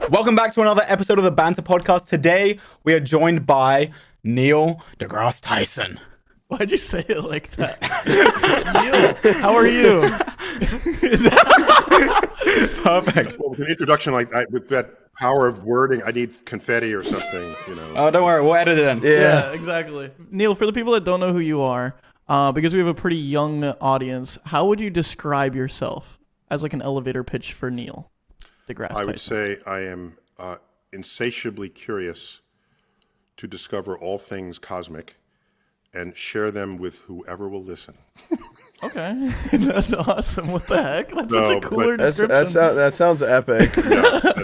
Welcome back to another episode of the Banter podcast. Today, we are joined by Neil deGrasse Tyson. Why'd you say it like that? Neil, how are you? Perfect. Well, with an introduction like with that power of wording, I need confetti or something, you know. Oh, don't worry. We'll edit it in. Yeah, exactly. Neil, for the people that don't know who you are, because we have a pretty young audience, how would you describe yourself as like an elevator pitch for Neil deGrasse Tyson? I would say I am insatiably curious to discover all things cosmic and share them with whoever will listen. Okay, that's awesome. What the heck? That's such a cooler description. That sounds epic. Yeah,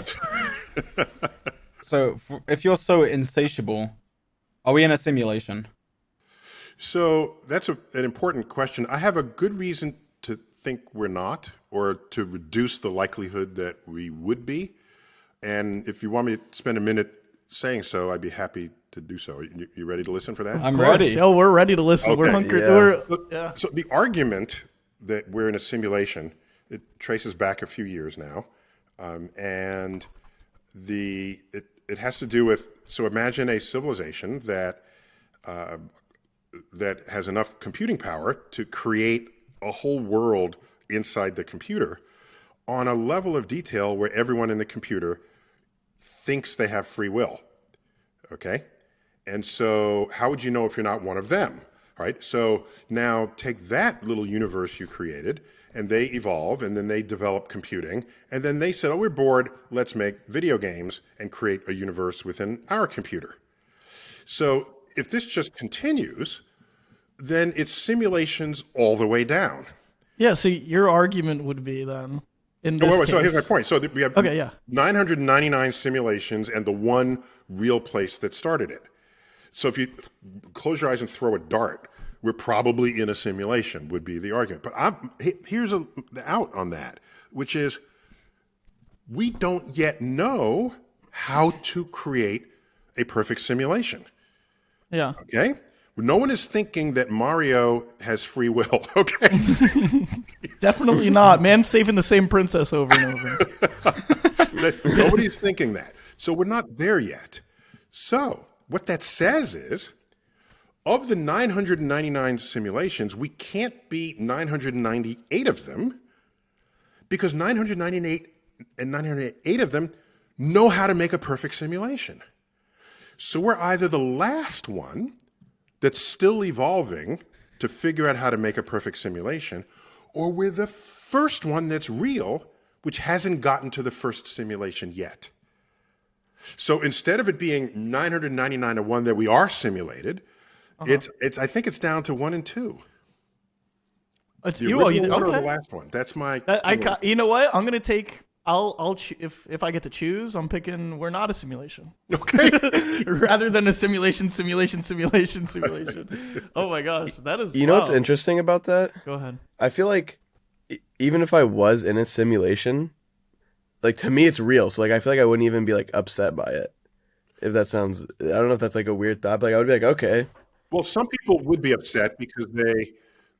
So, if you're so insatiable, are we in a simulation? so that's an important question. I have a good reason to think we're not, or to reduce the likelihood that we would be. And if you want me to spend a minute saying so, I'd be happy to do so. You ready to listen for that? I'm ready. Oh, we're ready to listen. Okay. We're hunkered. Yeah. So the argument that we're in a simulation, it traces back a few years now, and it has to do with, so imagine a civilization that has enough computing power to create a whole world inside the computer on a level of detail where everyone in the computer thinks they have free will. Okay? And so how would you know if you're not one of them? All right? So now take that little universe you created, and they evolve, and then they develop computing, and then they said, oh, we're bored, let's make video games and create a universe within our computer. So if this just continues, then it's simulations all the way down. Yeah. So your argument would be then in this case. So here's my point. So we have Okay, yeah. 999 simulations and the one real place that started it. So if you close your eyes and throw a dart, we're probably in a simulation, would be the argument. But here's the out on that, which is we don't yet know how to create a perfect simulation. Yeah. Okay? No one is thinking that Mario has free will, okay? Definitely not. Man's saving the same princess over and over. Nobody's thinking that. So we're not there yet. So what that says is, of the 999 simulations, we can't be 998 of them because 998 of them know how to make a perfect simulation. So we're either the last one that's still evolving to figure out how to make a perfect simulation, or we're the first one that's real, which hasn't gotten to the first simulation yet. So instead of it being 999 to 1 that we are simulated, it's I think it's down to 1 and 2. It's The you. original one or Okay. the last one. That's my. You know what? I'm gonna take. If I get to choose, I'm picking. We're not a simulation. Okay. Rather than a simulation. Oh my gosh, that is. You know what's interesting about that? Go ahead. I feel like even if I was in a simulation, like to me it's real. So like I feel like I wouldn't even be like upset by it. If that sounds, I don't know if that's like a weird thought, but like I would be like, okay. Well, some people would be upset because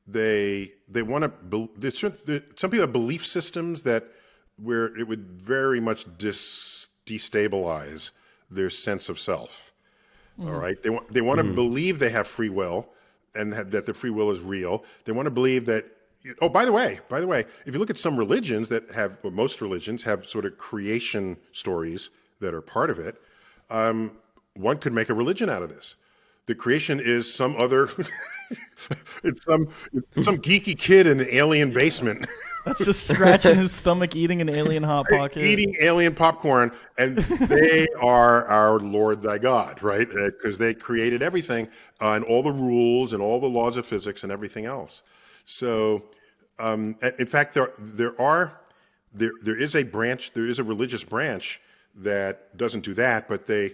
they want to. Some people have belief systems that where it would very much destabilize their sense of self. All right, they want to believe they have free will and that the free will is real. They want to believe that. Oh, by the way, if you look at some religions that have, well, most religions have sort of creation stories that are part of it. One could make a religion out of this. The creation is some other, it's some geeky kid in an alien basement. That's just scratching his stomach, eating an alien hot pocket, eating alien popcorn, and they are our Lord thy God, right? Because they created everything and all the rules and all the laws of physics and everything else. So, in fact, there is a branch, there is a religious branch that doesn't do that, but they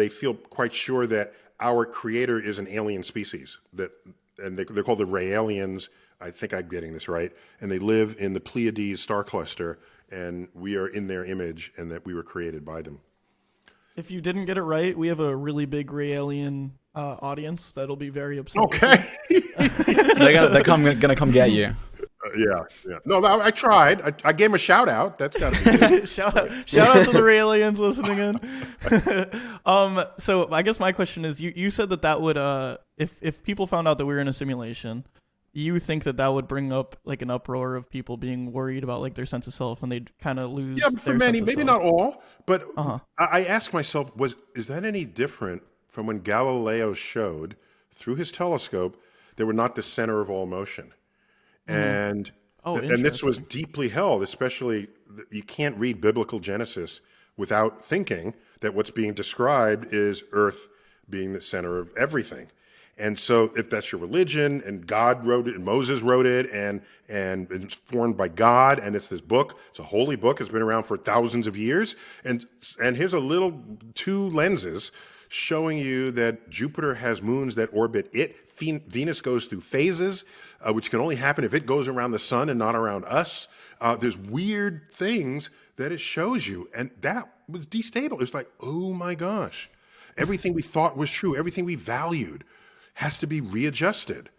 feel quite sure that our creator is an alien species and they're called the Raelians. I think I'm getting this right. And they live in the Pleiades star cluster, and we are in their image, and that we were created by them. If you didn't get it right, we have a really big Raelian audience that'll be very upset. Okay. They're gonna come get you. Yeah. No, I tried. I gave him a shout out. That's got to be good. Shout out to the aliens listening in. So I guess my question is, you said that would if people found out that we were in a simulation, you think that would bring up like an uproar of people being worried about like their sense of self, and they'd kind of lose. Yeah, for many, maybe not all, but I ask myself, is that any different from when Galileo showed through his telescope that we're not the center of all motion? And this was deeply held, especially you can't read biblical Genesis without thinking that what's being described is Earth being the center of everything. And so if that's your religion and God wrote it and Moses wrote it and it's formed by God and it's this book, it's a holy book, it's been around for thousands of years. And here's a little 2 lenses showing you that Jupiter has moons that orbit it. Venus goes through phases, which can only happen if it goes around the sun and not around us. There's weird things that it shows you. And that was destabilizing. It's like, oh my gosh, everything we thought was true, everything we valued has to be readjusted.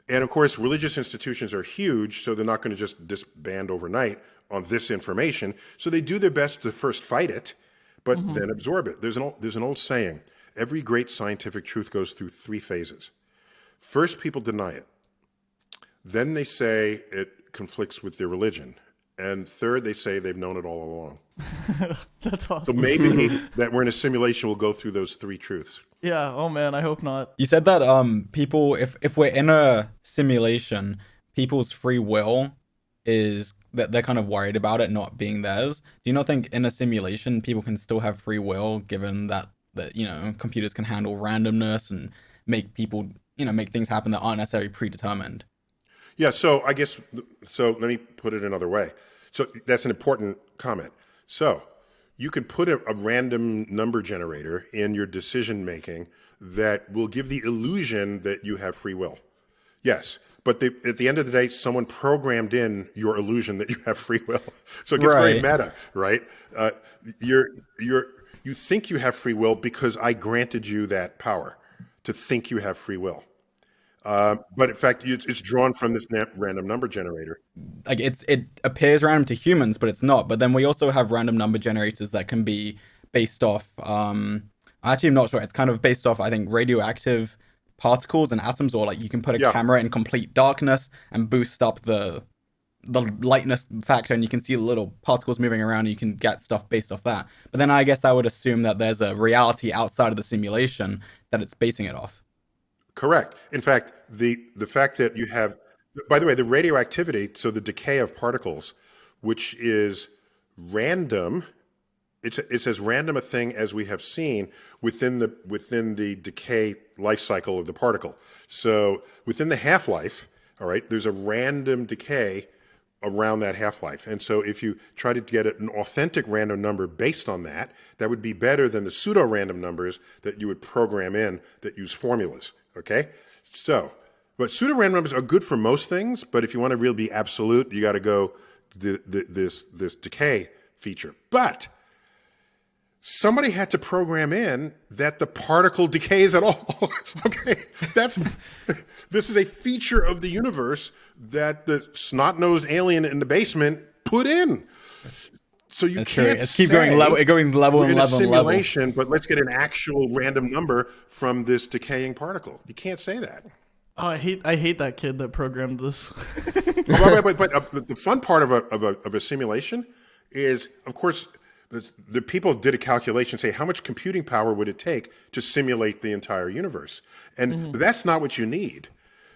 And of course, religious institutions are huge, so they're not going to just disband overnight on this information. So they do their best to first fight it, but then absorb it. There's an old saying, every great scientific truth goes through 3 phases. First, people deny it. Then they say it conflicts with their religion. And third, they say they've known it all along. That's awesome. So maybe that we're in a simulation will go through those 3 truths. Yeah. Oh man, I hope not. You said that people, if we're in a simulation, people's free will is that they're kind of worried about it not being theirs. Do you not think in a simulation people can still have free will, given that computers can handle randomness and make people make things happen that aren't necessarily predetermined? Yeah, so I guess, let me put it another way. So that's an important comment. So you could put a random number generator in your decision making that will give the illusion that you have free will. Yes, but at the end of the day, someone programmed in your illusion that you have free will. So it gets very meta, right? You think you have free will because I granted you that power to think you have free will. But in fact, it's drawn from this random number generator. Like it appears random to humans, but it's not. But then we also have random number generators that can be based off. Actually, I'm not sure. It's kind of based off, I think, radioactive particles and atoms, or like you can put a camera in complete darkness and boost up the lightness factor, and you can see the little particles moving around. And you can get stuff based off that. But then I guess that would assume that there's a reality outside of the simulation that it's basing it off. Correct. In fact, the fact that you have, by the way, the radioactivity, so the decay of particles, which is random, it's as random a thing as we have seen within the decay life cycle of the particle. So within the half-life, all right, there's a random decay around that half-life. And so if you try to get an authentic random number based on that, that would be better than the pseudo-random numbers that you would program in that use formulas. Okay, so, but pseudo-random numbers are good for most things, but if you want to really be absolute, you got to go this decay feature. But somebody had to program in that the particle decays at all. Okay, this is a feature of the universe that the snot-nosed alien in the basement put in. So you can't keep going level. It going level and in level a simulation, and level. But let's get an actual random number from this decaying particle. You can't say that. Oh, I hate that kid that programmed this. But the fun part of a simulation is, of course, the people did a calculation, say how much computing power would it take to simulate the entire universe, and that's not what you need.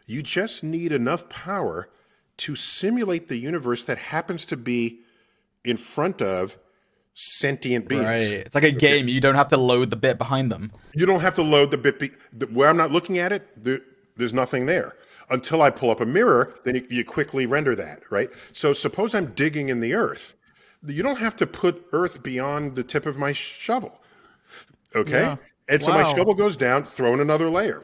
You just need enough power to simulate the universe that happens to be in front of sentient beings. Right. It's like a game. You don't have to load the bit behind them. You don't have to load the bit. Where I'm not looking at it, there's nothing there. Until I pull up a mirror, then you quickly render that, right? So suppose I'm digging in the earth. You don't have to put earth beyond the tip of my shovel, okay? Yeah. And so my shovel goes down, throw in another layer.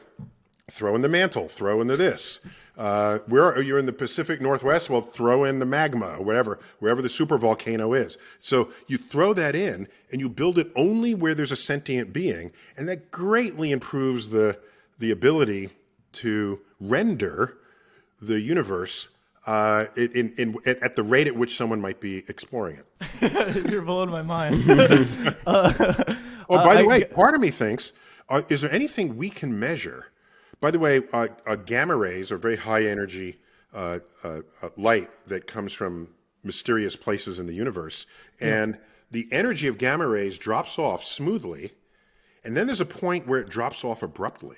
Throw in the mantle, throw into this. You're in the Pacific Northwest, well, throw in the magma or wherever the super volcano is. So you throw that in and you build it only where there's a sentient being, and that greatly improves the ability to render the universe at the rate at which someone might be exploring it. You're blowing my mind. Oh, by the way, part of me thinks, is there anything we can measure? By the way, gamma rays are very high energy light that comes from mysterious places in the universe. And the energy of gamma rays drops off smoothly, and then there's a point where it drops off abruptly.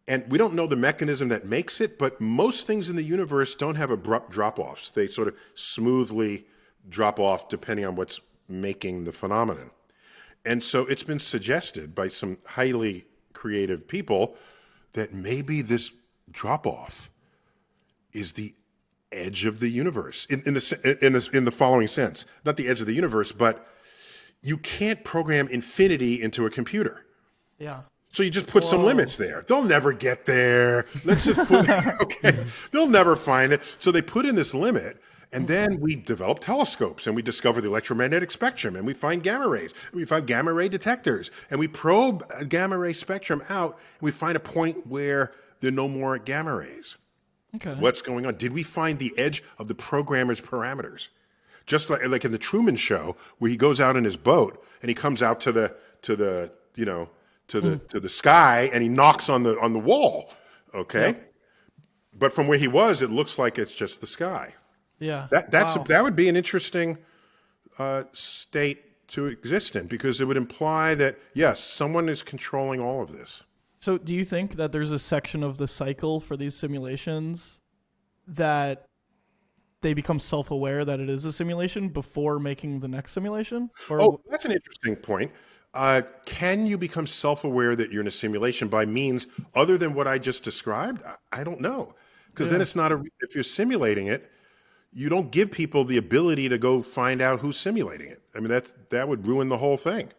And we don't know the mechanism that makes it, but most things in the universe don't have abrupt drop-offs. They sort of smoothly drop off depending on what's making the phenomenon. And so it's been suggested by some highly creative people that maybe this drop-off is the edge of the universe in the following sense. Not the edge of the universe, but you can't program infinity into a computer. Yeah. So you just put some limits there. They'll never get there. Let's just put, okay, they'll never find it. So they put in this limit, and then we develop telescopes, and we discover the electromagnetic spectrum, and we find gamma rays. We find gamma ray detectors, and we probe a gamma ray spectrum out, and we find a point where there are no more gamma rays. Okay. What's going on? Did we find the edge of the programmer's parameters? Just like in the Truman Show, where he goes out in his boat, and he comes out to the sky, and he knocks on the wall. Okay, Yep. But from where he was, it looks like it's just the sky. Yeah. That would be an interesting state to exist in, because it would imply that yes, someone is controlling all of this. So do you think that there's a section of the cycle for these simulations that they become self-aware that it is a simulation before making the next simulation? Or That's an interesting point. Can you become self-aware that you're in a simulation by means other than what I just described? I don't know. Because then it's not if you're simulating it, you don't give people the ability to go find out who's simulating it. I mean, that would ruin the whole thing,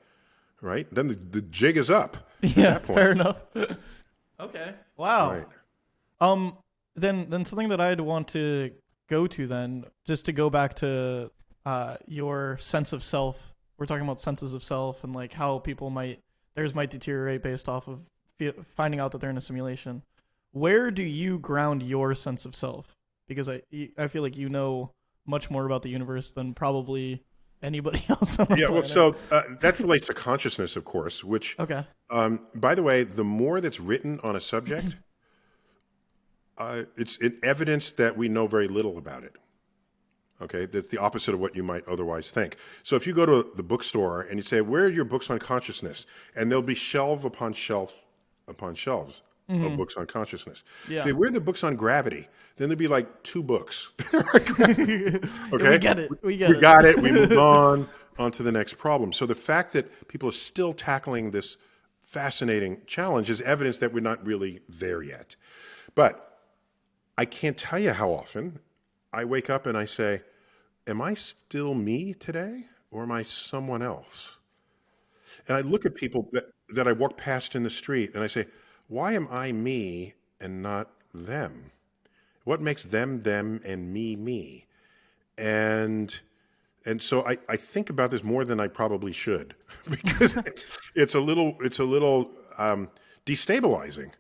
right? Then the jig is up. yeah, that point. fair enough. Okay. Wow. Right. Then something that I'd want to go to then, just to go back to your sense of self. We're talking about senses of self and like how people might deteriorate based off of finding out that they're in a simulation. Where do you ground your sense of self? Because I feel like you know much more about the universe than probably anybody else on the planet. Well, so that relates to consciousness, of course, which, okay. By the way, the more that's written on a subject, it's evidence that we know very little about it. Okay, that's the opposite of what you might otherwise think. So if you go to the bookstore and you say, where are your books on consciousness? And there'll be shelf upon shelf upon shelves of books on consciousness. Yeah. Say, where are the books on gravity? Then there'd be like 2 books. Okay, We get it. We got it. We moved on to the next problem. So the fact that people are still tackling this fascinating challenge is evidence that we're not really there yet. But I can't tell you how often I wake up and I say, am I still me today, or am I someone else? And I look at people that I walk past in the street and I say, why am I me and not them? What makes them them and me? And so I think about this more than I probably should, because it's a little destabilizing.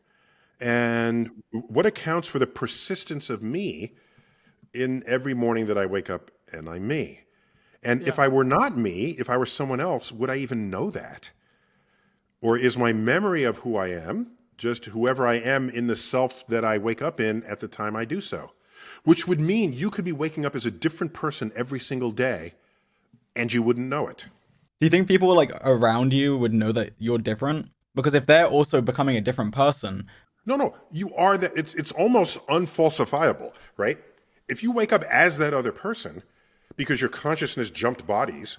And what accounts for the persistence of me in every morning that I wake up and I'm me? And if I were not me, if I were someone else, would I even know that? Or is my memory of who I am just whoever I am in the self that I wake up in at the time I do so? Which would mean you could be waking up as a different person every single day and you wouldn't know it. Do you think people like around you would know that you're different? Because if they're also becoming a different person. No, you are that. It's almost unfalsifiable, right? If you wake up as that other person because your consciousness jumped bodies,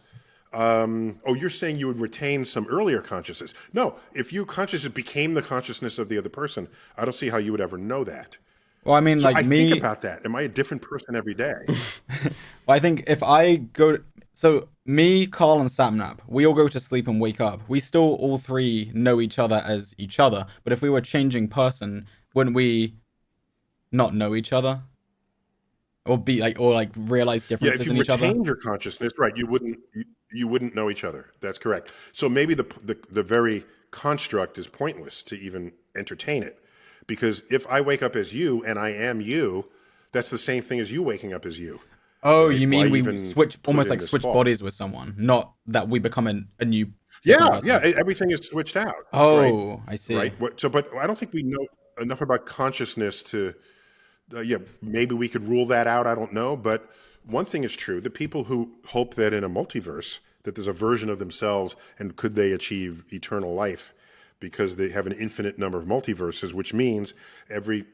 you're saying you would retain some earlier consciousness. No, if your consciousness became the consciousness of the other person, I don't see how you would ever know that. Well, I mean, so like I me. think about that. Am I a different person every day? Well, I think if I go, so me, Carl, and Sapnap, we all go to sleep and wake up. We still all three know each other as each other. But if we were changing person, wouldn't we not know each other? Or realize differences in each other? If you retained your consciousness, right, you wouldn't know each other. That's correct. So maybe the very construct is pointless to even entertain it. Because if I wake up as you and I am you, That's the same thing as you waking up as you. Oh, Right? you Why mean we even switch, put almost it in like this switch thought? bodies with someone, not that we become a new different Yeah, person. yeah. Everything is switched out. Right, Oh, I see. right. So, but I don't think we know enough about consciousness to. Yeah, maybe we could rule that out. I don't know, but one thing is true: the people who hope that in a multiverse that there's a version of themselves, and could they achieve eternal life because they have an infinite number of multiverses, which means every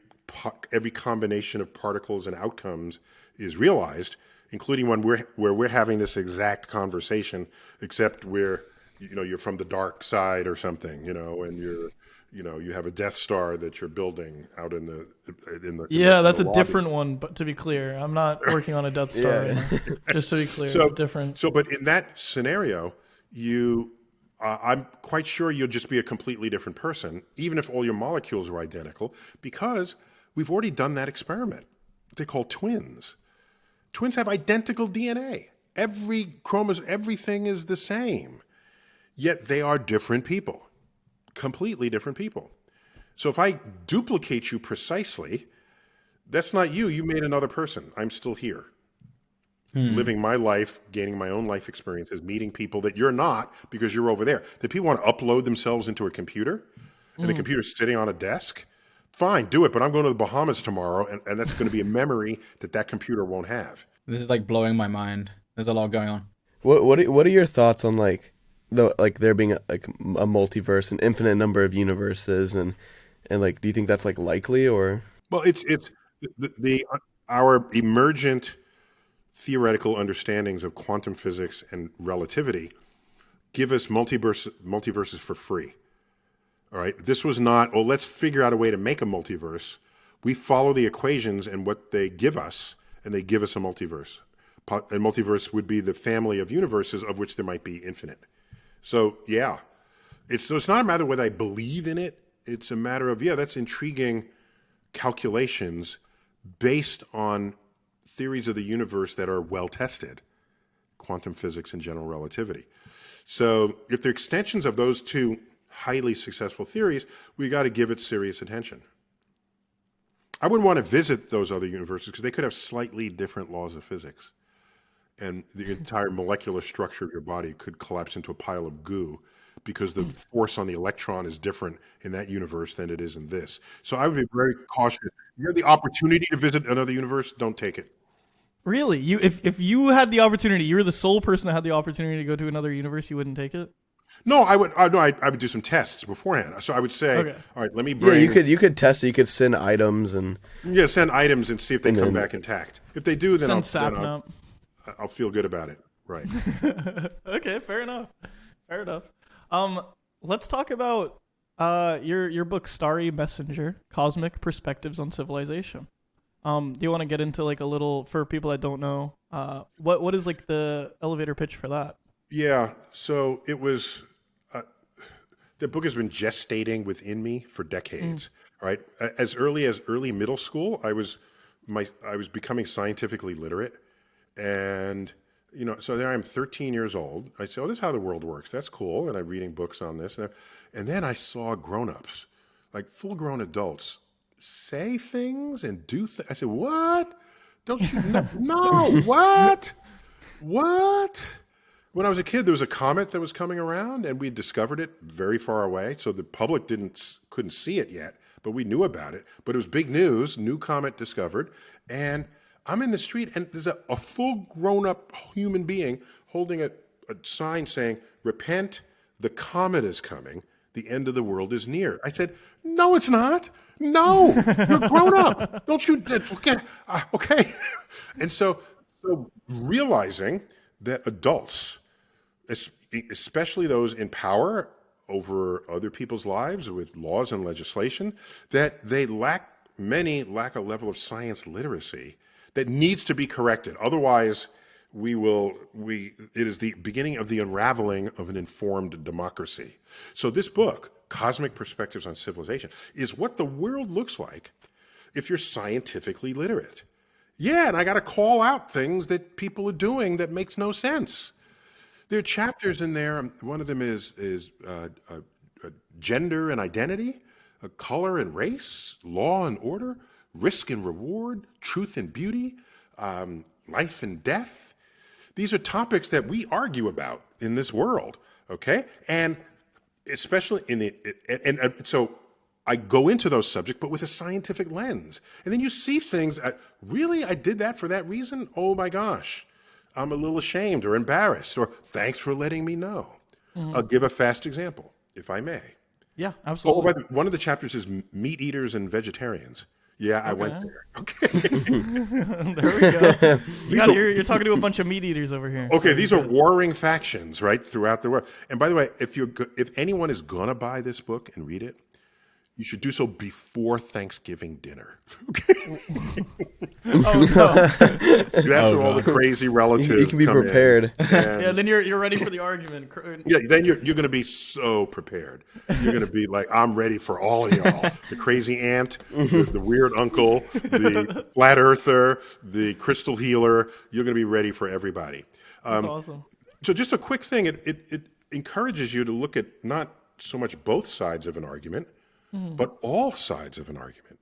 combination of particles and outcomes is realized, including one where we're having this exact conversation, except where you're from the dark side or something, and you have a Death Star that you're building out in the Yeah, that's in a the lobby. different one. But to be clear, I'm not working on a Death Star right now. Just to be clear, So it's different. But in that scenario, I'm quite sure you'll just be a completely different person, even if all your molecules are identical, because we've already done that experiment. They call twins. Twins have identical DNA. Every chromosome, everything is the same, yet they are different people, completely different people. So if I duplicate you precisely, that's not you. You made another person. I'm still here, living my life, gaining my own life experiences, meeting people that you're not because you're over there. That people want to upload themselves into a computer, and the computer's sitting on a desk. Fine, do it, but I'm going to the Bahamas tomorrow, and that's going to be a memory that computer won't have. This is like blowing my mind. There's a lot going on. What are your thoughts on like there being a multiverse, an infinite number of universes, and like, do you think that's like likely or? Well, it's our emergent theoretical understandings of quantum physics and relativity give us multiverses for free. All right, this was not, let's figure out a way to make a multiverse. We follow the equations and what they give us, and they give us a multiverse. A multiverse would be the family of universes of which there might be infinite. So yeah, it's not a matter of whether I believe in it. It's a matter of, that's intriguing calculations based on theories of the universe that are well tested, quantum physics and general relativity. So if they're extensions of those two highly successful theories, we got to give it serious attention. I wouldn't want to visit those other universes because they could have slightly different laws of physics. And the entire molecular structure of your body could collapse into a pile of goo because the force on the electron is different in that universe than it is in this. So I would be very cautious. You have the opportunity to visit another universe, don't take it. Really, if you had the opportunity, you were the sole person that had the opportunity to go to another universe, you wouldn't take it? No, I would do some tests beforehand. So I would say, Okay. all right, let me bring. Yeah, you could test it. You could send items and send items and see if they come back intact. If they do, then Send I'll feel good about it. Right. Okay, fair enough. Fair enough. Let's talk about your book, Starry Messenger: Cosmic Perspectives on Civilization. Do you want to get into like a little, for people that don't know, what is like the elevator pitch for that? Yeah. So it was. The book has been gestating within me for decades. Right. As early middle school, I was becoming scientifically literate, and so there I am, 13 years old. I said, this is how the world works. That's cool. And I'm reading books on this, and then I saw grown-ups, like full-grown adults, say things and do things. I said, what? Don't you know? No, what? What? When I was a kid, there was a comet that was coming around, and we discovered it very far away. So the public couldn't see it yet, but we knew about it. But it was big news, new comet discovered. And I'm in the street, and there's a full grown-up human being holding a sign saying, repent, the comet is coming. The end of the world is near. I said, no, it's not. No, you're grown up. Don't you? Okay. And so realizing that adults, especially those in power over other people's lives with laws and legislation, that many lack a level of science literacy that needs to be corrected. Otherwise, it is the beginning of the unraveling of an informed democracy. So this book, Cosmic Perspectives on Civilization, is what the world looks like if you're scientifically literate. Yeah, and I got to call out things that people are doing that makes no sense. There are chapters in there. One of them is gender and identity, color and race, law and order, risk and reward, truth and beauty, life and death. These are topics that we argue about in this world, okay? And especially and so I go into those subjects, but with a scientific lens. And then you see things, really, I did that for that reason? Oh my gosh, I'm a little ashamed or embarrassed, or thanks for letting me know. I'll give a fast example, if I may. Yeah, absolutely. One of the chapters is meat eaters and vegetarians. Yeah, I went there. Okay. There we go. You're talking to a bunch of meat eaters over here. Okay, these are warring factions, right, throughout the world. And by the way, if anyone is going to buy this book and read it, you should do so before Thanksgiving dinner. Okay? Oh, no. That's where all the crazy relatives You can be come prepared. Yeah, then you're ready for the argument. Yeah, then you're going to be so prepared. You're going to be like, I'm ready for all of y'all. The crazy aunt, the weird uncle, the flat earther, the crystal healer. You're going to be ready for everybody. That's awesome. So just a quick thing. It encourages you to look at not so much both sides of an argument, but all sides of an argument.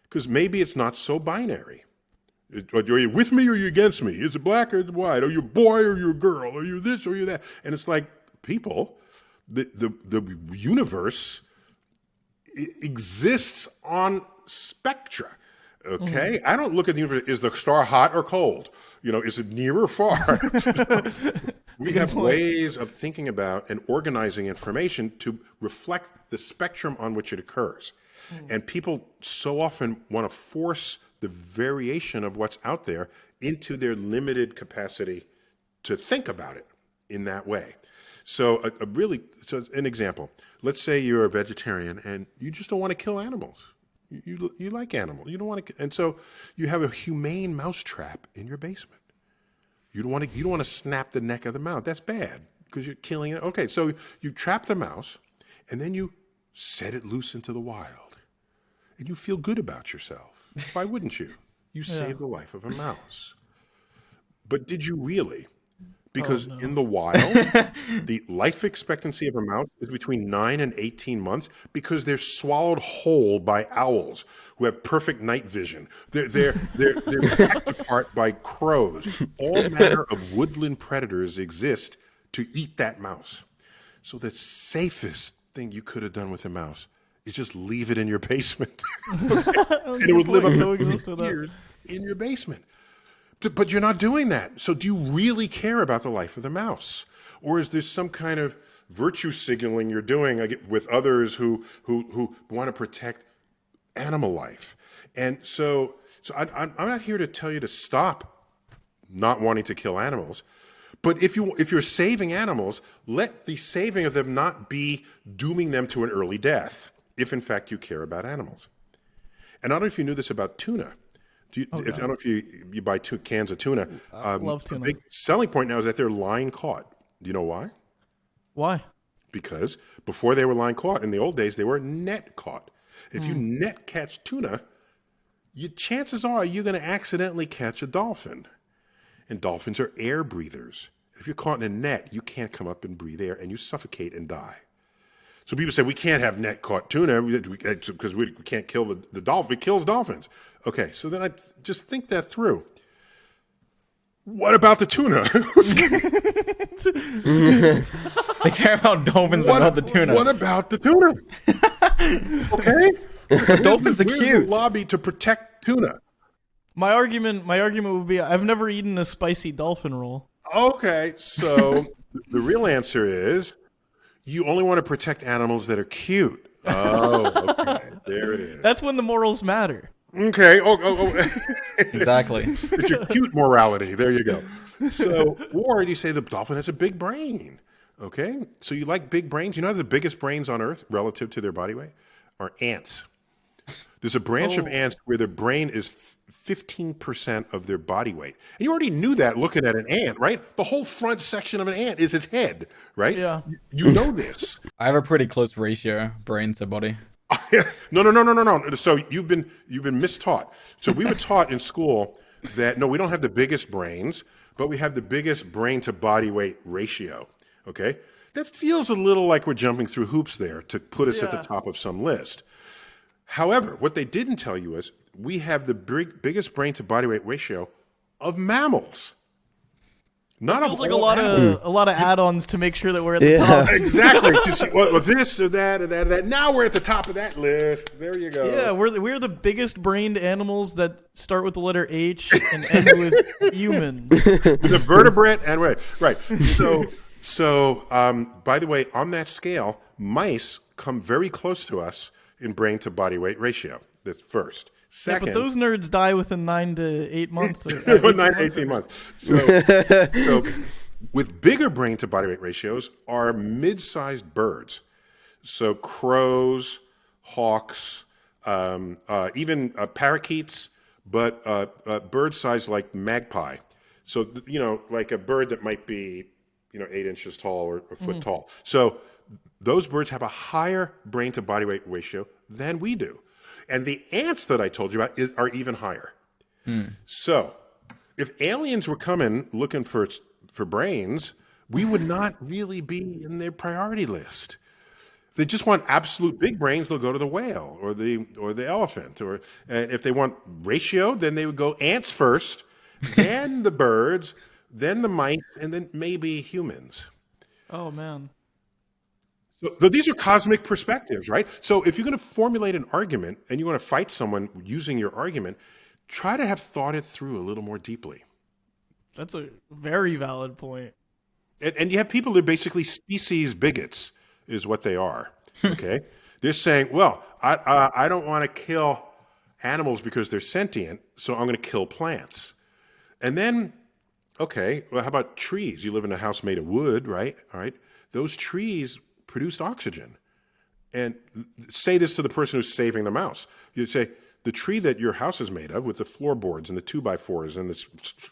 Because maybe it's not so binary. Are you with me or are you against me? Is it black or is it white? Are you a boy or are you a girl? Are you this or are you that? And it's like, people, the universe exists on spectra. Okay? I don't look at the universe, is the star hot or cold? Is it near or far? We have ways of thinking about and organizing information to reflect the spectrum on which it occurs. And people so often want to force the variation of what's out there into their limited capacity to think about it in that way. So so an example, let's say you're a vegetarian and you just don't want to kill animals. You like animals. You don't want to, and so you have a humane mousetrap in your basement. You don't want to snap the neck of the mouse. That's bad because you're killing it. Okay, so you trap the mouse and then you set it loose into the wild. And you feel good about yourself. Why wouldn't you? You saved the life of a mouse. But did you really? Because in the wild, the life expectancy of a mouse is between 9 and 18 months because they're swallowed whole by owls who have perfect night vision. They're packed apart by crows. All manner of woodland predators exist to eat that mouse. So the safest thing you could have done with a mouse is just leave it in your basement. And it would live up to years in your basement. But you're not doing that. So do you really care about the life of the mouse? Or is there some kind of virtue signaling you're doing with others who want to protect animal life? And so I'm not here to tell you to stop not wanting to kill animals. But if you're saving animals, let the saving of them not be dooming them to an early death, if in fact you care about animals. And I don't know if you knew this about tuna. I don't know if you buy 2 cans of tuna. Love tuna. The big selling point now is that they're line caught. Do you know why? Why? Because before they were line caught, in the old days, they were net caught. If you net catch tuna, chances are you're going to accidentally catch a dolphin. And dolphins are air breathers. If you're caught in a net, you can't come up and breathe air, and you suffocate and die. So people say, we can't have net caught tuna because we can't kill the dolphin. It kills dolphins. Okay, so then I just think that through. What about the tuna? They care about dolphins, but not the tuna. What about the tuna? Okay? Dolphins are Where's cute. the lobby to protect tuna? My argument would be I've never eaten a spicy dolphin roll. Okay, so the real answer is you only want to protect animals that are cute. Oh, okay. There it is. That's when the morals matter. Okay. Exactly. It's your cute morality. There you go. So, or you say the dolphin has a big brain. Okay. So you like big brains? You know the biggest brains on Earth relative to their body weight are ants. There's a branch of ants where their brain is 15% of their body weight. And you already knew that looking at an ant, right? The whole front section of an ant is its head, right? Yeah. You know this. I have a pretty close ratio, brain to body. No. So you've been mistaught. So we were taught in school that no, we don't have the biggest brains, but we have the biggest brain to body weight ratio. Okay? That feels a little like we're jumping through hoops there to put us at the top of some list. However, what they didn't tell you is we have the biggest brain to body weight ratio of mammals. Not Feels of like all a lot of add-ons to make sure that we're at the Yeah. top. Exactly. Just, well, this or that or that or that. Now we're at the top of that list. There you go. Yeah, we're the biggest brained animals that start with the letter H and end with human. The vertebrate and right. So by the way, on that scale, mice come very close to us in brain to body weight ratio. That's first. Yeah, Second, but those nerds die within 9 to 8 months. Or 18 months. So with bigger brain to body weight ratios are mid-sized birds. So crows, hawks, even parakeets, but bird size like magpie. So, like a bird that might be, 8 inches tall or a foot tall. So those birds have a higher brain to body weight ratio than we do. And the ants that I told you about are even higher. So if aliens were coming looking for brains, we would not really be in their priority list. If they just want absolute big brains, they'll go to the whale or the elephant. And if they want ratio, then they would go ants first, then the birds, then the mice, and then maybe humans. Oh man. So these are cosmic perspectives, right? So if you're going to formulate an argument and you want to fight someone using your argument, try to have thought it through a little more deeply. That's a very valid point. And you have people that are basically species bigots is what they are, okay? They're saying, well, I don't want to kill animals because they're sentient, so I'm going to kill plants. And then, okay, well, how about trees? You live in a house made of wood, right? All right. Those trees produced oxygen. And say this to the person who's saving the mouse. You'd say, the tree that your house is made of with the floorboards and the 2x4s and the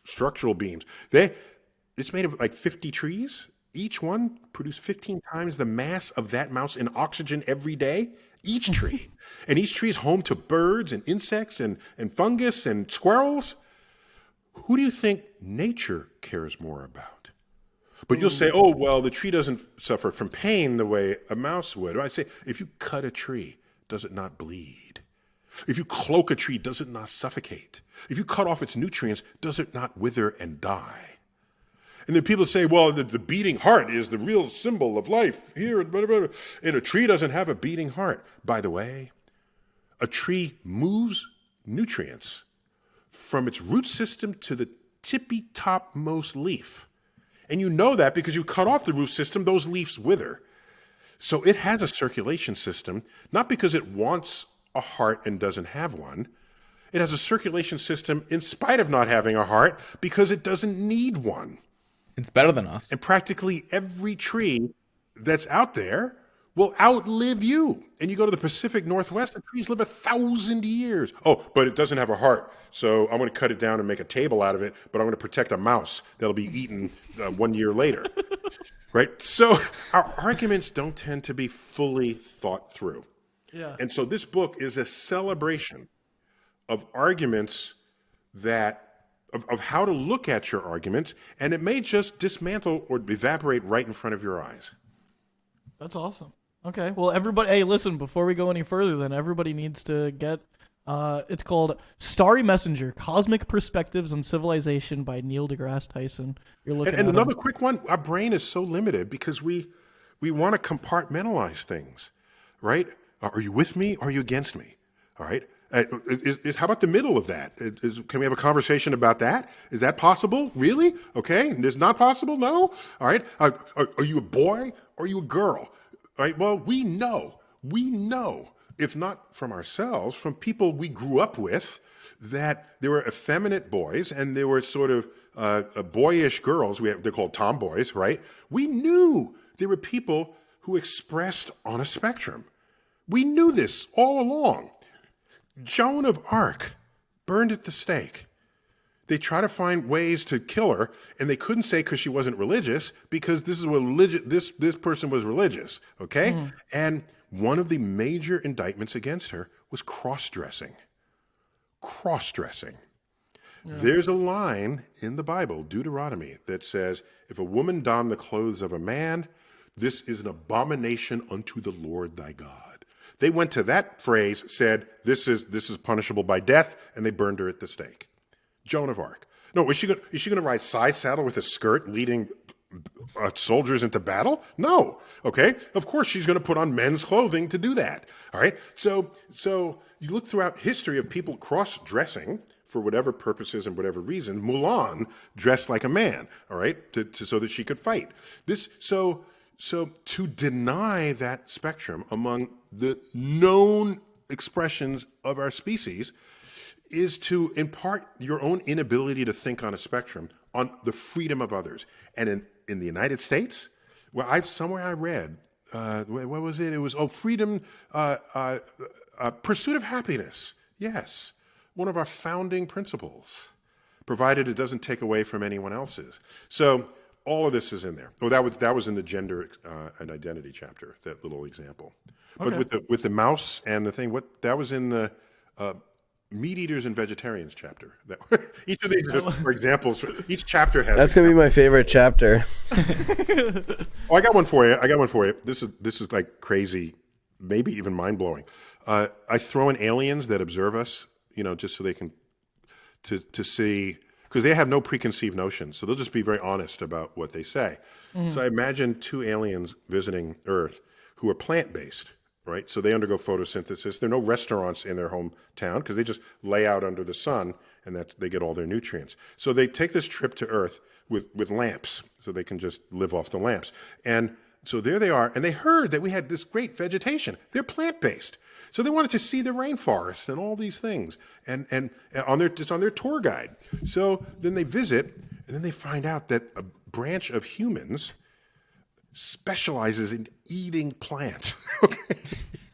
structural beams, it's made of like 50 trees. Each one produced 15 times the mass of that mouse in oxygen every day. Each tree. And each tree is home to birds and insects and fungus and squirrels. Who do you think nature cares more about? But you'll say, oh, well, the tree doesn't suffer from pain the way a mouse would. I say, if you cut a tree, does it not bleed? If you cloak a tree, does it not suffocate? If you cut off its nutrients, does it not wither and die? And then people say, well, the beating heart is the real symbol of life here. And a tree doesn't have a beating heart. By the way, a tree moves nutrients from its root system to the tippy topmost leaf. And you know that because you cut off the root system, those leaves wither. So it has a circulation system, not because it wants a heart and doesn't have one. It has a circulation system in spite of not having a heart because it doesn't need one. It's better than us. And practically every tree that's out there will outlive you. And you go to the Pacific Northwest, the trees live 1,000 years. Oh, but it doesn't have a heart. So I'm going to cut it down and make a table out of it, but I'm going to protect a mouse that'll be eaten 1 year later. Right? So our arguments don't tend to be fully thought through. Yeah. And so this book is a celebration of arguments of how to look at your arguments, and it may just dismantle or evaporate right in front of your eyes. That's awesome. Okay. Well, everybody, hey, listen, before we go any further, then everybody needs to get, it's called Starry Messenger, Cosmic Perspectives on Civilization by Neil deGrasse Tyson. You're looking And at another quick one, our brain is so limited because we want to compartmentalize things, right? Are you with me? Are you against me? All right. How about the middle of that? Can we have a conversation about that? Is that possible? Really? Okay. It's not possible? No? All right. Are you a boy or are you a girl? All right. Well, we know, if not from ourselves, from people we grew up with, that there were effeminate boys and there were sort of boyish girls. They're called tomboys, right? We knew there were people who expressed on a spectrum. We knew this all along. Joan of Arc burned at the stake. They try to find ways to kill her, and they couldn't say because she wasn't religious, because this person was religious, okay? Mm. And one of the major indictments against her was cross-dressing. Cross-dressing. Yeah. There's a line in the Bible, Deuteronomy, that says, if a woman don the clothes of a man, this is an abomination unto the Lord thy God. They went to that phrase, said, this is punishable by death, and they burned her at the stake. Joan of Arc. No, is she going to ride side saddle with a skirt leading soldiers into battle? No. Okay. Of course, she's going to put on men's clothing to do that. All right. So you look throughout history of people cross-dressing for whatever purposes and whatever reason. Mulan dressed like a man. All right, so that she could fight. So to deny that spectrum among the known expressions of our species is to impart your own inability to think on a spectrum on the freedom of others. And in the United States, well, somewhere I read, what was it? It was, freedom, pursuit of happiness. Yes, one of our founding principles, provided it doesn't take away from anyone else's. So all of this is in there. Oh, that was in the gender and identity chapter, that little example. Okay. But with the mouse and the thing, that was in the meat eaters and vegetarians chapter. Each of these are examples. Each chapter has. That's gonna be my favorite chapter. Oh, I got one for you. This is like crazy, maybe even mind blowing. I throw in aliens that observe us, just so they can to see, because they have no preconceived notions, so they'll just be very honest about what they say. So I imagine two aliens visiting Earth who are plant based. Right, so they undergo photosynthesis. There are no restaurants in their hometown because they just lay out under the sun, and they get all their nutrients. So they take this trip to Earth with lamps, so they can just live off the lamps. And so there they are, and they heard that we had this great vegetation. They're plant-based, so they wanted to see the rainforest and all these things, and it's on their tour guide. So then they visit, and then they find out that a branch of humans specializes in eating plants.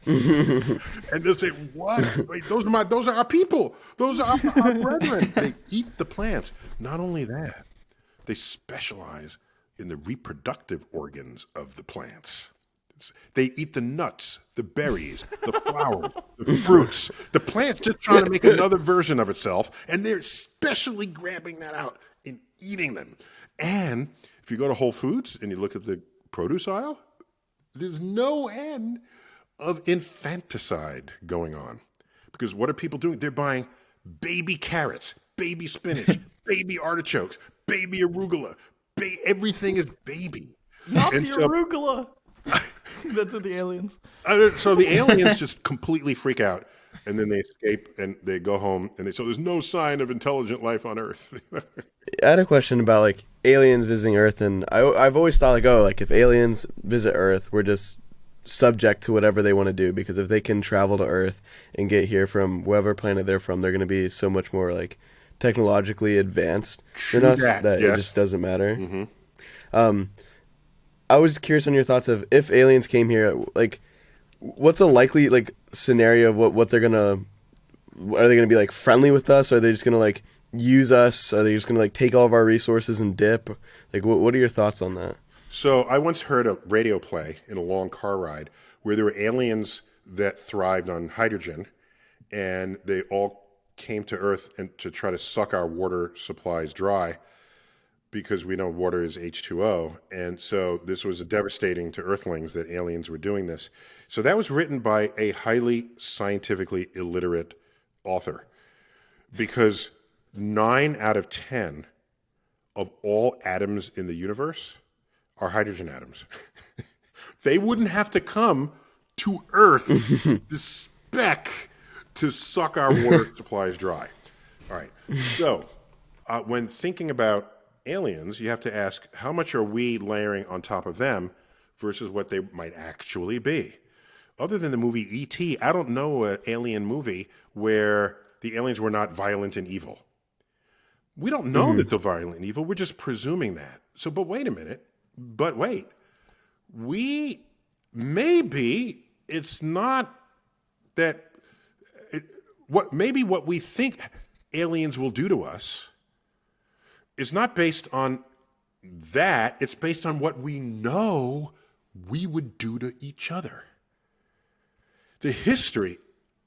And they'll say, "What? Wait, those are our people. Those are our brethren." They eat the plants. Not only that, they specialize in the reproductive organs of the plants. They eat the nuts, the berries, the flowers, the fruits. The plant's just trying to make another version of itself, and they're specially grabbing that out and eating them. And if you go to Whole Foods and you look at the produce aisle, there's no end of infanticide going on. Because what are people doing? They're buying baby carrots, baby spinach, baby artichokes, baby arugula. Everything is baby. Not the arugula. That's what the aliens. So the aliens just completely freak out, and then they escape and they go home, and so there's no sign of intelligent life on Earth. I had a question about like aliens visiting Earth, and I've always thought like, if aliens visit Earth, we're just subject to whatever they want to do, because if they can travel to Earth and get here from whatever planet they're from, they're going to be so much more like technologically advanced than us that yes. It just doesn't matter. Mm-hmm. I was curious on your thoughts of if aliens came here, like what's a likely like scenario of what they're gonna, are they gonna be like friendly with us? Are they just gonna like use us? Are they just gonna like take all of our resources and dip? Like what are your thoughts on that? So I once heard a radio play in a long car ride where there were aliens that thrived on hydrogen, and they all came to Earth and to try to suck our water supplies dry, because we know water is H2O. And so this was devastating to Earthlings that aliens were doing this. So that was written by a highly scientifically illiterate author, because 9 out of 10 of all atoms in the universe are hydrogen atoms. They wouldn't have to come to Earth to spec to suck our water supplies dry. All right. So when thinking about aliens, you have to ask, how much are we layering on top of them versus what they might actually be? Other than the movie E.T., I don't know an alien movie where the aliens were not violent and evil. We don't know that they're violent and evil. We're just presuming that. So, but wait a minute. But wait. Maybe it's not that... What we think aliens will do to us is not based on that. It's based on what we know we would do to each other. The history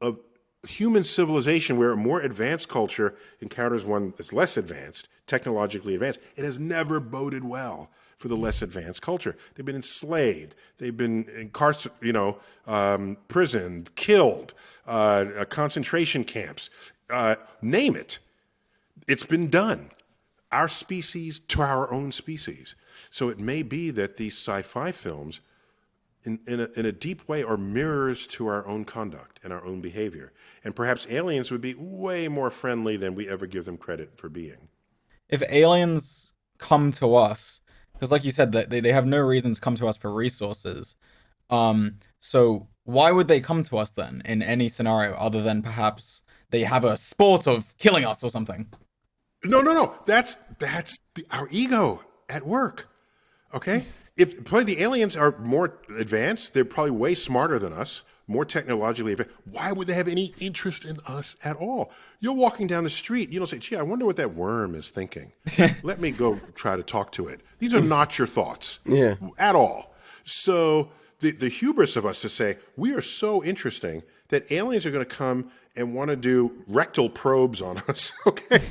of human civilization, where a more advanced culture encounters one that's less advanced, technologically advanced, it has never boded well for the less advanced culture. They've been enslaved. They've been imprisoned, killed, concentration camps. Name it. It's been done. Our species to our own species. So it may be that these sci-fi films, in a deep way, are mirrors to our own conduct and our own behavior. And perhaps aliens would be way more friendly than we ever give them credit for being. If aliens come to us, because like you said, that they have no reason to come to us for resources. So why would they come to us then in any scenario other than perhaps they have a sport of killing us or something? No. That's our ego at work. Okay? If probably the aliens are more advanced, they're probably way smarter than us, more technologically advanced. Why would they have any interest in us at all? You're walking down the street, you don't say, gee, I wonder what that worm is thinking. Let me go try to talk to it. These are not your thoughts at all. So the hubris of us to say, we are so interesting that aliens are going to come and want to do rectal probes on us, okay?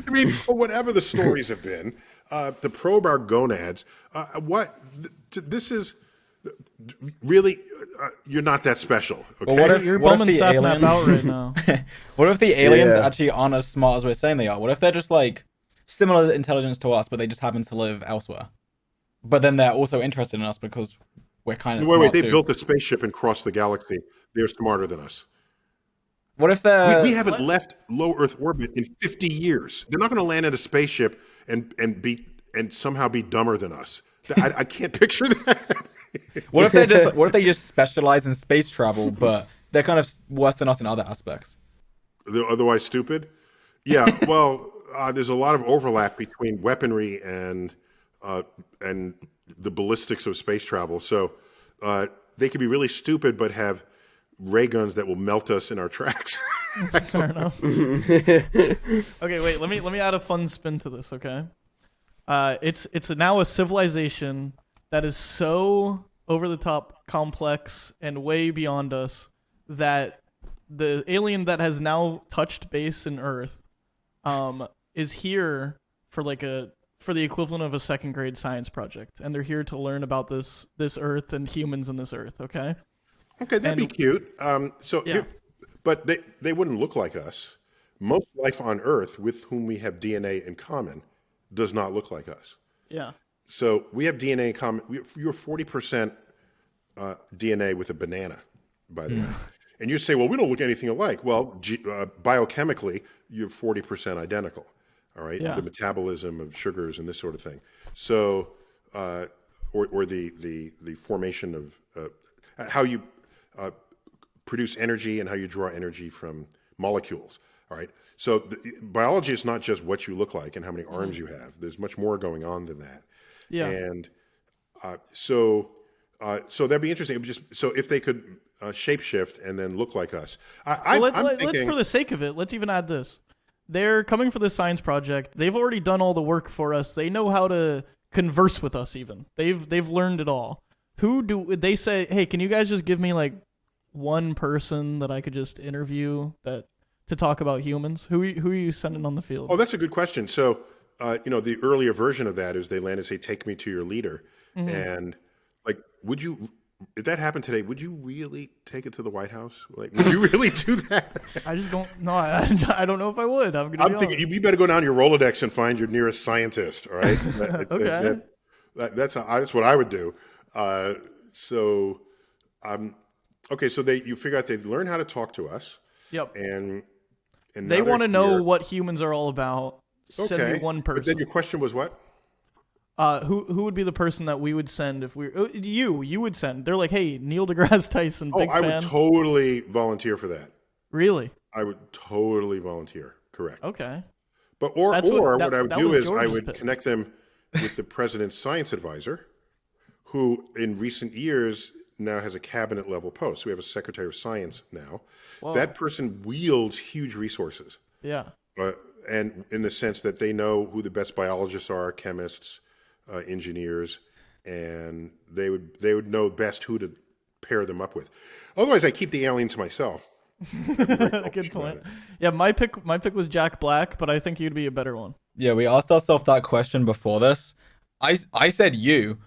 I mean, whatever the stories have been, to probe our gonads, this is really, you're not that special, okay? Well, You're bumming Sapnap out right now. What if the aliens actually aren't as smart as we're saying they are? What if they're just like similar intelligence to us, but they just happen to live elsewhere? But then they're also interested in us because we're kind of smart Wait, they too. built a spaceship and crossed the galaxy. They're smarter than us. What if they're... We haven't left low Earth orbit in 50 years. They're not going to land in a spaceship and somehow be dumber than us. I can't picture that. What if they just specialize in space travel, but they're kind of worse than us in other aspects? They're otherwise stupid? Yeah, well, there's a lot of overlap between weaponry and the ballistics of space travel. So they could be really stupid, but have ray guns that will melt us in our tracks. Fair enough. Okay, wait. Let me add a fun spin to this. Okay, it's now a civilization that is so over the top, complex, and way beyond us that the alien that has now touched base in Earth, is here for for the equivalent of a second grade science project, and they're here to learn about this Earth and humans in this Earth. Okay. Okay, that'd be cute. But they wouldn't look like us. Most life on Earth with whom we have DNA in common does not look like us. Yeah. So we have DNA in common. You're 40% DNA with a banana, by the way. And you say, well, we don't look anything alike. Well, biochemically, you're 40% identical. All right, the metabolism of sugars and this sort of thing. So, or the formation of how you produce energy and how you draw energy from molecules. All right. So biology is not just what you look like and how many arms you have. There's much more going on than that. Yeah. And so that'd be interesting. It would just so if they could shapeshift and then look like us. I'm thinking, for the sake of it, let's even add this. They're coming for this science project. They've already done all the work for us. They know how to converse with us. Even they've learned it all. Who do they say? Hey, can you guys just give me like one person that I could just interview to talk about humans? Who are you sending on the field? Oh, that's a good question. So, the earlier version of that is they land and say, "Take me to your leader," and like, would you? If that happened today, would you really take it to the White House? Like, would you really do that? I just don't know. I don't know if I would. I'm thinking you better go down to your Rolodex and find your nearest scientist. All right. Okay. That's what I would do. Okay. So you figure out they learn how to talk to us. Yep. And they want to know what humans are all about. Send me one person. But then your question was what? Who would be the person that we would send if we you would send? They're like, hey, Neil deGrasse Tyson, big fan. I would totally volunteer for that. Really? I would totally volunteer. Correct. Okay. But what I would do is I would connect them with the president's science advisor, who in recent years now has a cabinet level post. So we have a secretary of science now. Whoa. That person wields huge resources. Yeah. And in the sense that they know who the best biologists are, chemists, engineers, and they would know best who to pair them up with. Otherwise, I keep the aliens to myself. Good point. Yeah, my pick was Jack Black, but I think you'd be a better one. Yeah, we asked ourselves that question before this. I said you.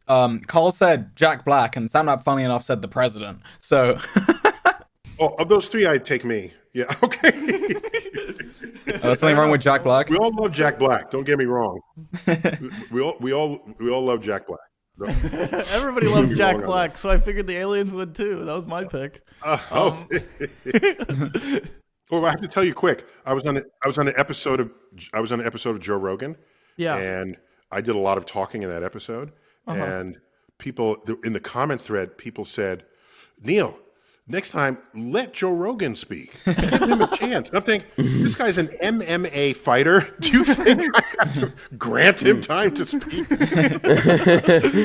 Carl said Jack Black, and Samnap, funny enough, said the president. So Oh, of those three, I'd take me. Yeah, okay. something wrong with Jack Black? We all love Jack Black. Don't get me wrong. We all love Jack Black. No. Everybody loves You're Jack wrong on Black, so I figured the aliens would too. That was my pick. Oh, I have to tell you quick. I was on an episode of Joe Rogan. Yeah. And I did a lot of talking in that episode. And people in the comment thread, people said, "Neil, next time let Joe Rogan speak. Give him a chance." And I'm thinking, this guy's an MMA fighter. Do you think I have to grant him time to speak?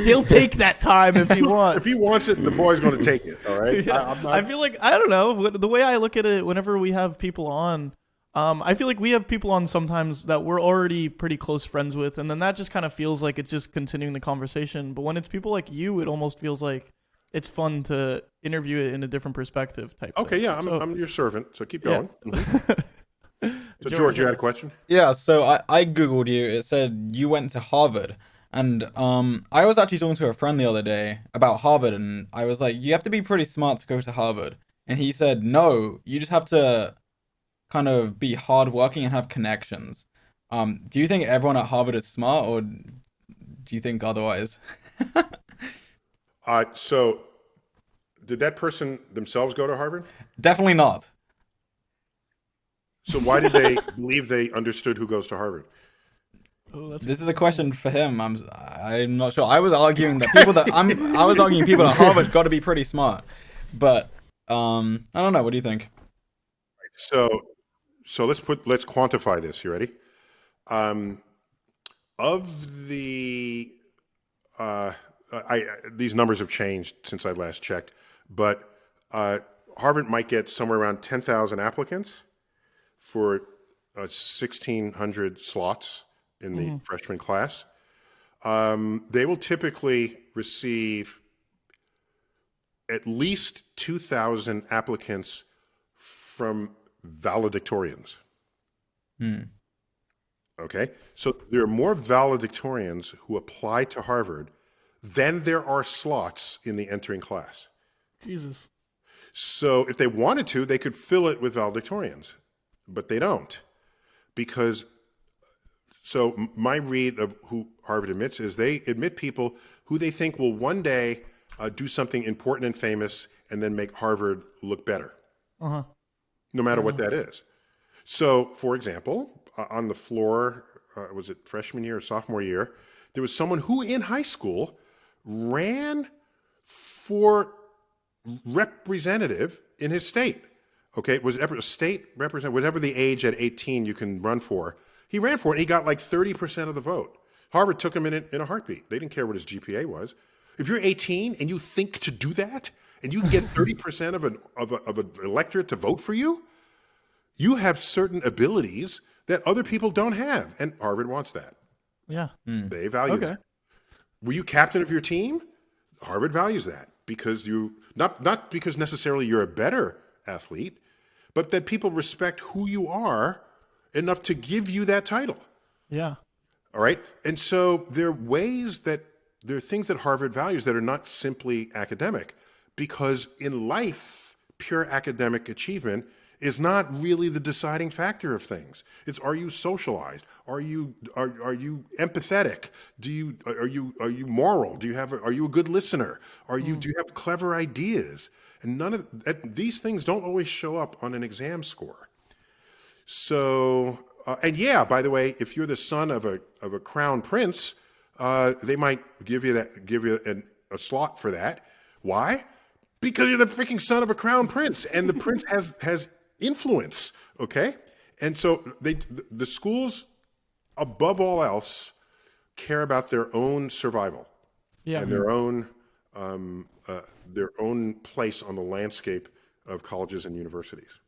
He'll take that time if he wants. If he wants it, the boy's going to take it. All right. Yeah. I'm not, I feel like, I don't know, the way I look at it, whenever we have people on, I feel like we have people on sometimes that we're already pretty close friends with, and then that just kind of feels like it's just continuing the conversation. But when it's people like you, it almost feels like it's fun to interview it in a different perspective type okay, thing. yeah, So, I'm your servant, so keep yeah. going. So George, you had a question? Yeah, so I googled you. It said you went to Harvard, and I was actually talking to a friend the other day about Harvard, and I was like, you have to be pretty smart to go to Harvard, and he said, no, you just have to kind of be hardworking and have connections. Do you think everyone at Harvard is smart, or do you think otherwise? So did that person themselves go to Harvard? Definitely not. So why did they believe they understood who goes to Harvard? Oh, This is a question for him. I'm not sure. I was arguing that I was arguing people at Harvard got to be pretty smart, but I don't know. What do you think? So let's quantify this. You ready? Of the these numbers have changed since I last checked, but Harvard might get somewhere around 10,000 applicants for 1,600 slots in the freshman class. They will typically receive at least 2,000 applicants from valedictorians. Okay, so there are more valedictorians who apply to Harvard than there are slots in the entering class. Jesus. So if they wanted to, they could fill it with valedictorians, but they don't. Because, so my read of who Harvard admits is they admit people who they think will one day do something important and famous and then make Harvard look better, no matter what that is. So, for example, on the floor, was it freshman year or sophomore year, there was someone who in high school ran for representative in his state. Okay, it was a state representative, whatever the age at 18 you can run for. He ran for it and he got like 30% of the vote. Harvard took him in a heartbeat. They didn't care what his GPA was. If you're 18 and you think to do that, and you can get 30% of an electorate to vote for you, you have certain abilities that other people don't have, and Harvard wants that. Yeah. They value that. Were you captain of your team? Harvard values that because you not because necessarily you're a better athlete, but that people respect who you are enough to give you that title. Yeah. All right? And so there are things that Harvard values that are not simply academic, because in life, pure academic achievement is not really the deciding factor of things. It's, are you socialized? Are you empathetic? Are you moral? Are you a good listener? Do you have clever ideas? And none of these things don't always show up on an exam score. So, and yeah, by the way, if you're the son of a crown prince, they might give you a slot for that. Why? Because you're the freaking son of a crown prince, and the prince has influence. Okay, and so the schools, above all else, care about their own survival and their own place on the landscape of colleges and universities.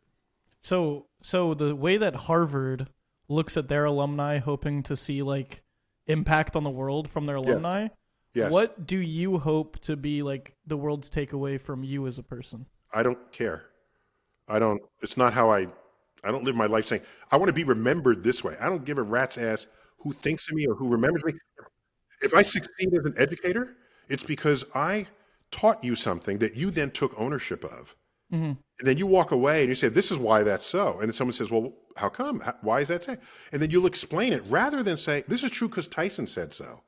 So the way that Harvard looks at their alumni, hoping to see like impact on the world from their alumni, Yes. what do you hope to be like the world's takeaway from you as a person? I don't care. It's not how I don't live my life saying, I want to be remembered this way. I don't give a rat's ass who thinks of me or who remembers me. If I succeed as an educator, it's because I taught you something that you then took ownership of. And then you walk away and you say, this is why that's so. And then someone says, well, how come? Why is that so? And then you'll explain it rather than say, this is true because Tyson said so.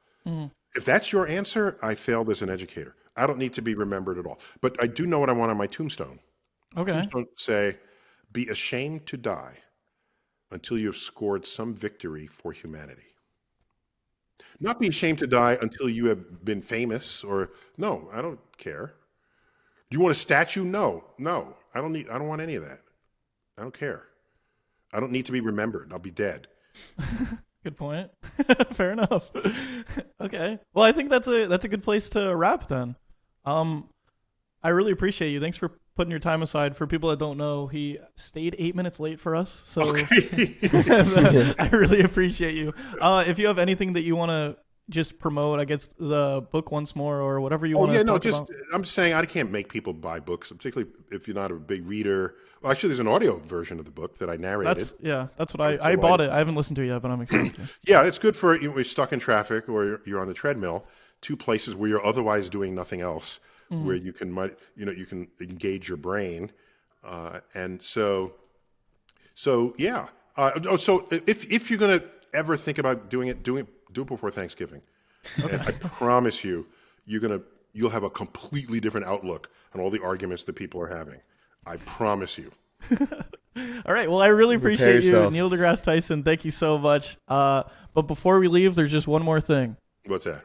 If that's your answer, I failed as an educator. I don't need to be remembered at all. But I do know what I want on my tombstone. Okay. Tombstone say, be ashamed to die until you have scored some victory for humanity. Not be ashamed to die until you have been famous or no, I don't care. Do you want a statue? No. I don't want any of that. I don't care. I don't need to be remembered. I'll be dead. Good point. Fair enough. Okay. Well, I think that's a good place to wrap then. I really appreciate you. Thanks for putting your time aside. For people that don't know, he stayed 8 minutes late for us. So I really appreciate you. If you have anything that you want to just promote, I guess the book once more or whatever you want to talk about. I'm saying I can't make people buy books, particularly if you're not a big reader. Well, actually, there's an audio version of the book that I narrated. That's what I bought it. I haven't listened to it yet, but I'm excited to. Yeah, it's good for you're stuck in traffic or you're on the treadmill, two places where you're otherwise doing nothing else, where you can engage your brain, and so yeah. So if you're gonna ever think about doing it before Thanksgiving. Okay. And I promise you, you'll have a completely different outlook on all the arguments that people are having. I promise you. All right. Well, I really appreciate you, Neil deGrasse Tyson. Thank you so much. But before we leave, there's just one more thing. What's that?